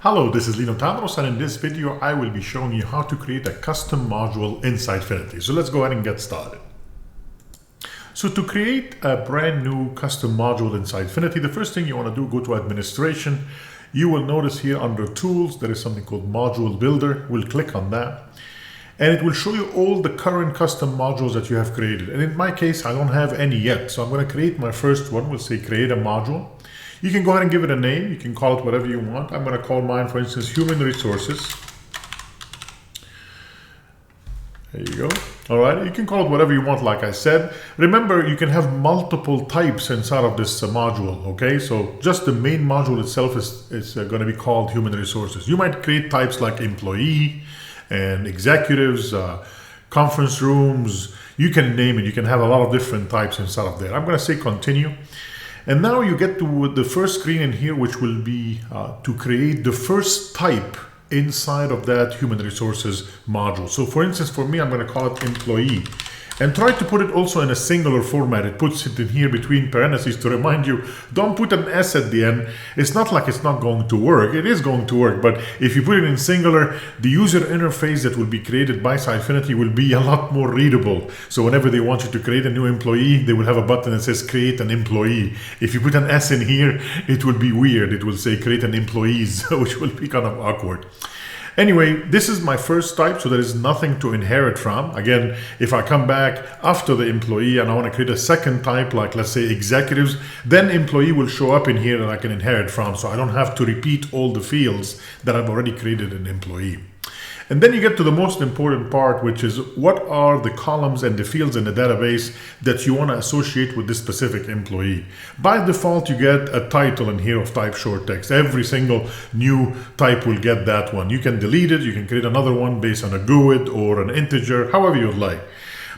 Hello, this is Lino Tadros, and in this video I will be showing you how to create a custom module in Sitefinity. So let's go ahead and get started. So to create a brand new custom module in Sitefinity, the first thing you want to do, go to administration. You will notice here under tools there is something called module builder. We'll click on that and it will show you all the current custom modules that you have created. And in my case, I don't have any yet. So I'm going to create my first one. We'll say create a module. You can go ahead and give it a name. You can call it whatever you want. I'm going to call mine, for instance, human resources. There you go. All right. You can call it whatever you want, like I said. Remember, you can have multiple types inside of this module. Okay. So just the main module itself is going to be called human resources. You might create types like employee and executives, conference rooms. You can name it. You can have a lot of different types inside of there. I'm going to say continue. And now you get to the first screen in here, which will be to create the first type inside of that human resources module. So for instance, for me, I'm going to call it employee. And try to put it also in a singular format. It puts it in here between parentheses to remind you, don't put an S at the end. It's not like it's not going to work. It is going to work. But if you put it in singular, the user interface that will be created by Sitefinity will be a lot more readable. So whenever they want you to create a new employee, they will have a button that says create an employee. If you put an S in here, it will be weird. It will say create an employees, which will be kind of awkward. Anyway, this is my first type, so there is nothing to inherit from. Again, if I come back after the employee and I want to create a second type, like let's say executives, then employee will show up in here that I can inherit from, so I don't have to repeat all the fields that I've already created in employee. And then you get to the most important part, which is what are the columns and the fields in the database that you want to associate with this specific employee. By default, you get a title in here of type short text. Every single new type will get that one. You can delete it. You can create another one based on a GUID or an integer, however you'd like.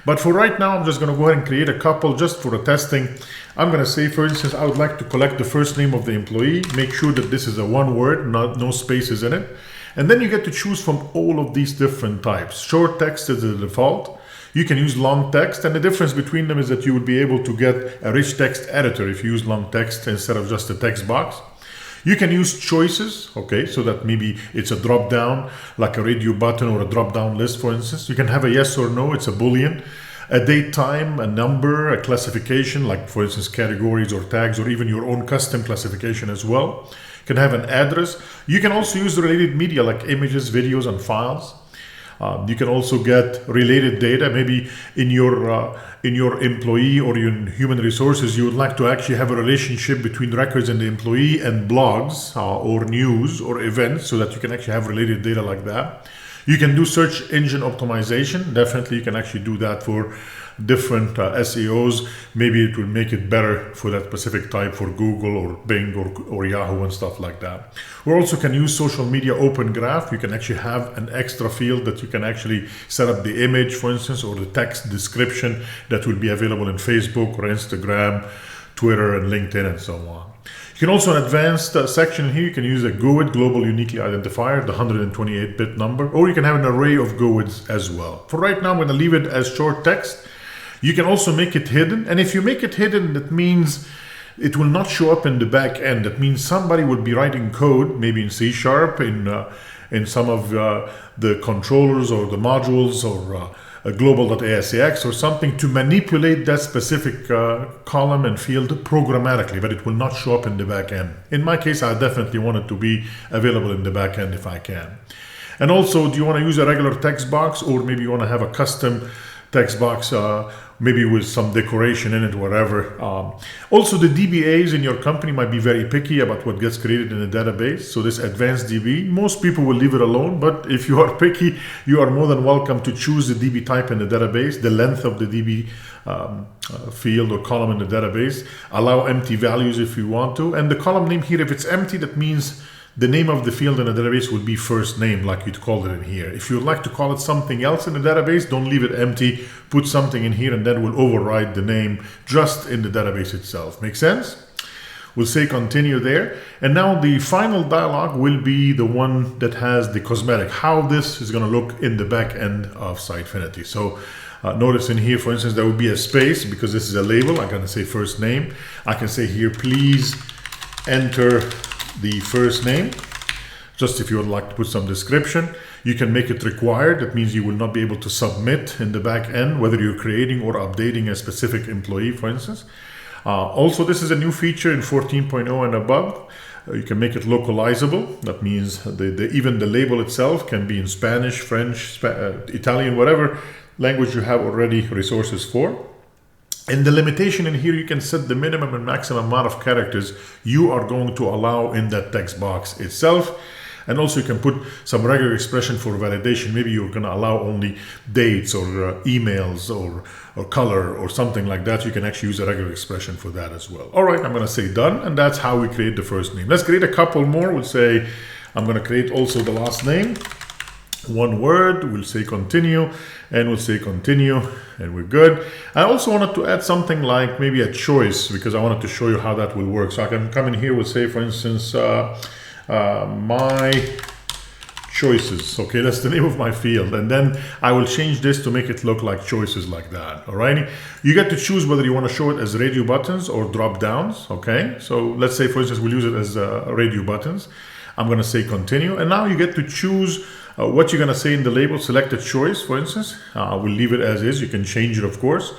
But for right now, I'm just going to go ahead and create a couple just for the testing. I'm going to say, for instance, I would like to collect the first name of the employee. Make sure that this is a one word, no spaces in it. And then you get to choose from all of these different types. Short text is the default. You can use long text, and the difference between them is that you will be able to get a rich text editor if you use long text instead of just a text box. You can use choices, okay, so that maybe it's a drop down, like a radio button or a drop down list, for instance. You can have a yes or no, it's a Boolean. A date, time, a number, a classification, like for instance categories or tags, or even your own custom classification as well. You can have an address. You can also use related media like images, videos, and files. You can also get related data. Maybe in your employee or in human resources, you would like to actually have a relationship between records and the employee and blogs or news or events, so that you can actually have related data like that. You can do search engine optimization. Definitely, you can actually do that for different SEOs. Maybe it will make it better for that specific type for Google or Bing or Yahoo and stuff like that. We also can use social media open graph. You can actually have an extra field that you can actually set up the image, for instance, or the text description that will be available in Facebook or Instagram, Twitter, and LinkedIn, and so on. You can also, an advanced section here, you can use a GUID, Global Uniquely Identifier, the 128-bit number, or you can have an array of GUIDs as well. For right now, I'm going to leave it as short text. You can also make it hidden, and if you make it hidden, that means it will not show up in the back end. That means somebody will be writing code, maybe in C#, in some of the controllers or the modules or a global.asax or something to manipulate that specific column and field programmatically, but it will not show up in the back end. In my case, I definitely want it to be available in the back end if I can. And also, do you want to use a regular text box, or maybe you want to have a custom text box, maybe with some decoration in it, whatever. Also, the DBAs in your company might be very picky about what gets created in the database. So this advanced DB, most people will leave it alone, but if you are picky, you are more than welcome to choose the DB type in the database, the length of the DB field or column in the database. Allow empty values if you want to. And the column name here, if it's empty, that means the name of the field in the database would be first name, like you'd call it in here. If you'd like to call it something else in the database, don't leave it empty. Put something in here and that will override the name just in the database itself. Make sense? We'll say continue there. And now the final dialog will be the one that has the cosmetic, how this is going to look in the back end of Sitefinity. So notice in here, for instance, there will be a space because this is a label. I'm going to say first name. I can say here, please enter the first name. Just if you would like to put some description, you can make it required. That means you will not be able to submit in the back end, whether you're creating or updating a specific employee, for instance. Also, this is a new feature in 14.0 and above. You can make it localizable. That means even the label itself can be in Spanish, French, Italian, whatever language you have already resources for. And the limitation in here, you can set the minimum and maximum amount of characters you are going to allow in that text box itself. And also you can put some regular expression for validation. Maybe you're going to allow only dates or emails or color or something like that. You can actually use a regular expression for that as well. All right, I'm going to say done. And that's how we create the first name. Let's create a couple more. We'll say, I'm going to create also the last name. One word, we'll say continue, and we'll say continue, and we're good. I also wanted to add something like maybe a choice, because I wanted to show you how that will work. So I can come in here, we'll say, for instance, my choices. Okay, that's the name of my field. And then I will change this to make it look like choices like that. All right. You get to choose whether you want to show it as radio buttons or drop downs. Okay. So let's say, for instance, we'll use it as radio buttons. I'm going to say continue. And now you get to choose what you're going to say in the label. Select a choice, for instance. We'll leave it as is. You can change it, of course.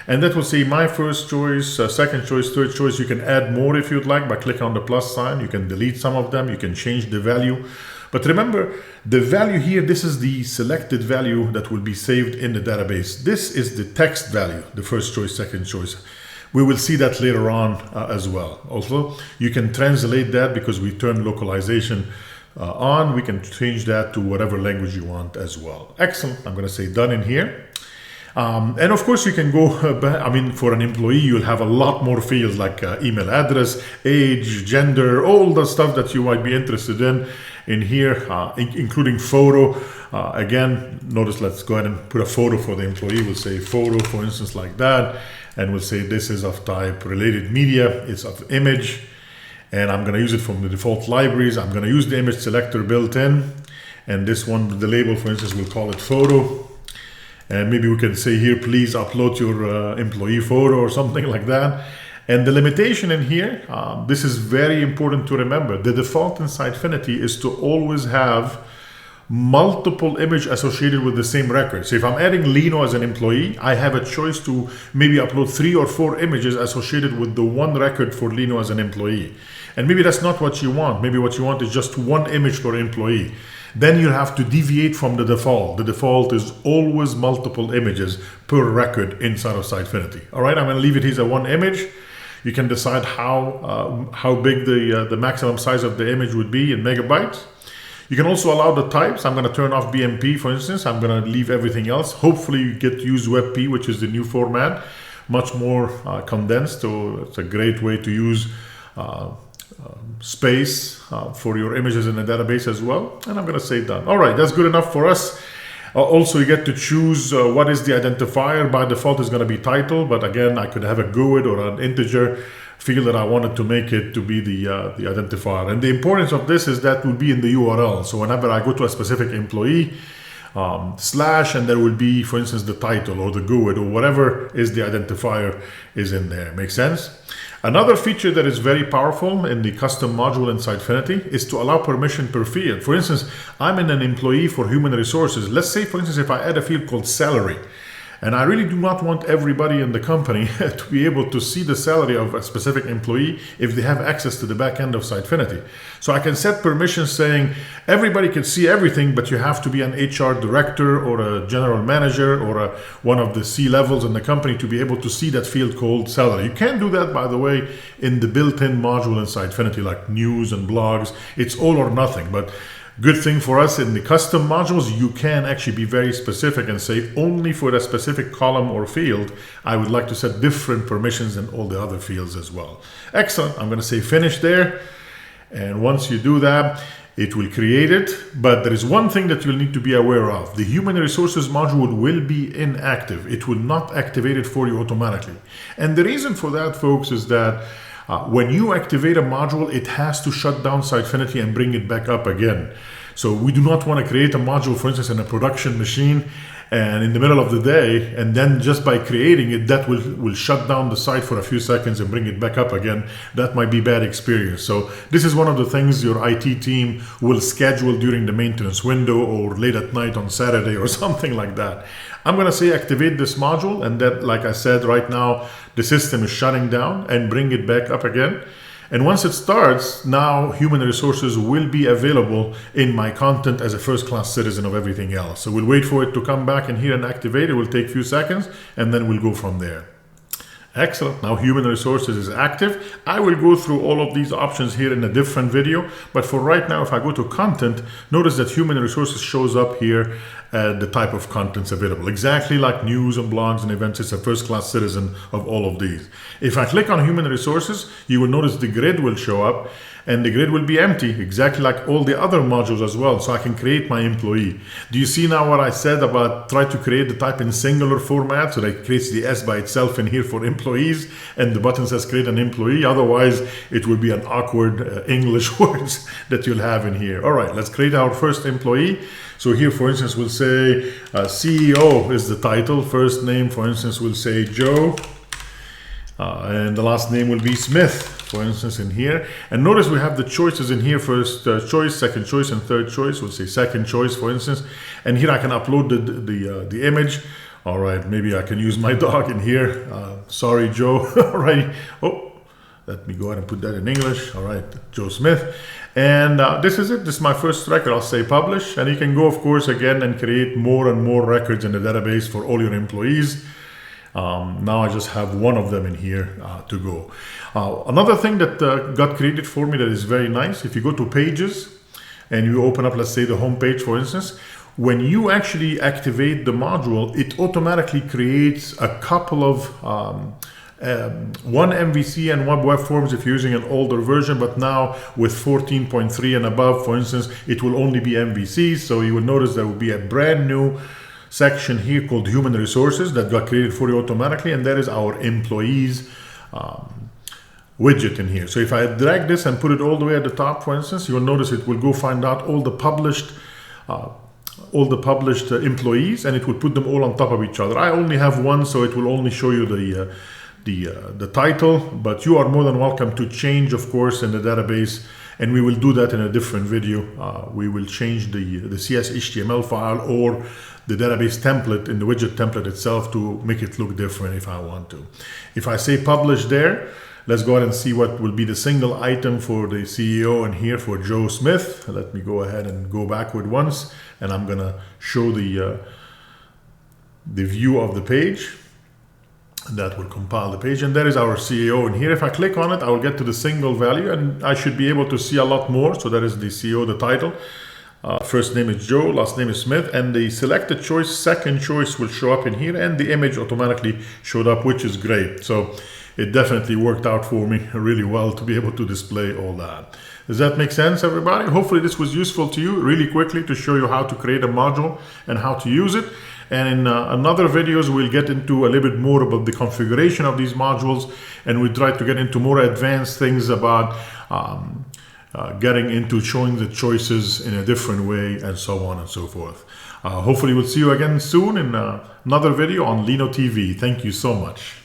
And that will say my first choice, second choice, third choice. You can add more if you'd like by clicking on the plus sign. You can delete some of them. You can change the value. But remember, the value here, this is the selected value that will be saved in the database. This is the text value, the first choice, second choice. We will see that later on as well. Also, you can translate that because we turn localization on. We can change that to whatever language you want as well. Excellent. I'm going to say done in here. And of course, you can go back. I mean, for an employee, you'll have a lot more fields like email address, age, gender, all the stuff that you might be interested in here, including photo. Again, notice, let's go ahead and put a photo for the employee. We'll say photo, for instance, like that. And we'll say this is of type related media. It's of image. And I'm going to use it from the default libraries. I'm going to use the image selector built in. And this one, the label, for instance, we'll call it photo. And maybe we can say here, please upload your employee photo or something like that. And the limitation in here, this is very important to remember. The default in Sitefinity is to always have multiple images associated with the same record. So if I'm adding Lino as an employee, I have a choice to maybe upload 3 or 4 images associated with the one record for Lino as an employee. And maybe that's not what you want. Maybe what you want is just one image per employee. Then you have to deviate from the default. The default is always multiple images per record inside of Sitefinity. All right, I'm going to leave it here as a one image. You can decide how big the maximum size of the image would be in megabytes. You can also allow the types. I'm going to turn off BMP, for instance. I'm going to leave everything else. Hopefully you get to use WebP, which is the new format, much more condensed. So it's a great way to use space for your images in the database as well. And I'm going to say done. All right, that's good enough for us. Also, you get to choose what is the identifier. By default, is going to be title. But again, I could have a GUID or an integer field that I wanted to make it to be the identifier. And the importance of this is that will be in the URL. So whenever I go to a specific employee, slash, and there will be, for instance, the title or the GUID or whatever is the identifier is in there. Make sense? Another feature that is very powerful in the custom module in Sitefinity is to allow permission per field. For instance, I'm in an employee for human resources. Let's say, for instance, if I add a field called salary, and I really do not want everybody in the company to be able to see the salary of a specific employee if they have access to the back end of Sitefinity. So I can set permissions saying everybody can see everything, but you have to be an HR director or a general manager or one of the C levels in the company to be able to see that field called salary. You can do that, by the way, in the built-in module in Sitefinity, like news and blogs. It's all or nothing. But good thing for us in the custom modules, you can actually be very specific and say only for a specific column or field, I would like to set different permissions than all the other fields as well. Excellent. I'm going to say finish there. And once you do that, it will create it. But there is one thing that you'll need to be aware of. The human resources module will be inactive. It will not activate it for you automatically. And the reason for that, folks, is that when you activate a module, it has to shut down Sitefinity and bring it back up again. So we do not want to create a module, for instance, in a production machine and in the middle of the day, and then just by creating it, that will shut down the site for a few seconds and bring it back up again. That might be bad experience. So this is one of the things your IT team will schedule during the maintenance window or late at night on Saturday or something like that. I'm going to say activate this module, and that, like I said, right now the system is shutting down, and bring it back up again. And once it starts, now human resources will be available in my content as a first-class citizen of everything else. So we'll wait for it to come back in here and activate. It will take a few seconds, and then we'll go from there. Excellent. Now human resources is active. I will go through all of these options here in a different video, but for right now, if I go to content, notice that human resources shows up here the type of contents available, exactly like news and blogs and events. It's a first-class citizen of all of these. If I click on human resources, you will notice the grid will show up, and the grid will be empty, exactly like all the other modules as well. So I can create my employee. Do you see now what I said about try to create the type in singular format, so that it creates the S by itself in here for employees, and the button says create an employee. Otherwise, it will be an awkward English words that you'll have in here. All right, let's create our first employee. So here, for instance, we'll say CEO is the title. First name, for instance, we'll say Joe. And the last name will be Smith, for instance, in here. And notice we have the choices in here: first choice, second choice, and third choice. We'll say second choice, for instance. And here I can upload the image. All right, maybe I can use my dog in here. Sorry, Joe. All right. Oh, let me go ahead and put that in English. All right, Joe Smith. And this is it. This is my first record. I'll say publish. And you can go, of course, again and create more and more records in the database for all your employees. Now I just have one of them in here to go. Another thing that got created for me that is very nice, if you go to pages and you open up, let's say, the home page, for instance, when you actually activate the module, it automatically creates a couple of one MVC and one web forms if you're using an older version, but now with 14.3 and above, for instance, it will only be MVCs. So you will notice there will be a brand new section here called human resources that got created for you automatically, and that is our employees widget in here. So if I drag this and put it all the way at the top, for instance, you'll notice it will go find out all the published employees, and it will put them all on top of each other. I only have one, so it will only show you the title, but you are more than welcome to change, of course, in the database, and we will do that in a different video. We will change the CS HTML file or the database template in the widget template itself to make it look different if I want to. If I say publish there, let's go ahead and see what will be the single item for the CEO in here for Joe Smith. Let me go ahead and go backward once, and I'm gonna show the view of the page. That will compile the page, and there is our CEO in here. If I click on it, I will get to the single value, and I should be able to see a lot more. So that is the CEO, the title. First name is Joe, last name is Smith, and the selected choice, second choice, will show up in here, and the image automatically showed up, which is great. So it definitely worked out for me really well to be able to display all that. Does that make sense, everybody? Hopefully this was useful to you really quickly to show you how to create a module and how to use it. And in another videos, we'll get into a little bit more about the configuration of these modules, and we'll try to get into more advanced things about getting into showing the choices in a different way, and so on and so forth. Hopefully we'll see you again soon in another video on Lino TV. Thank you so much.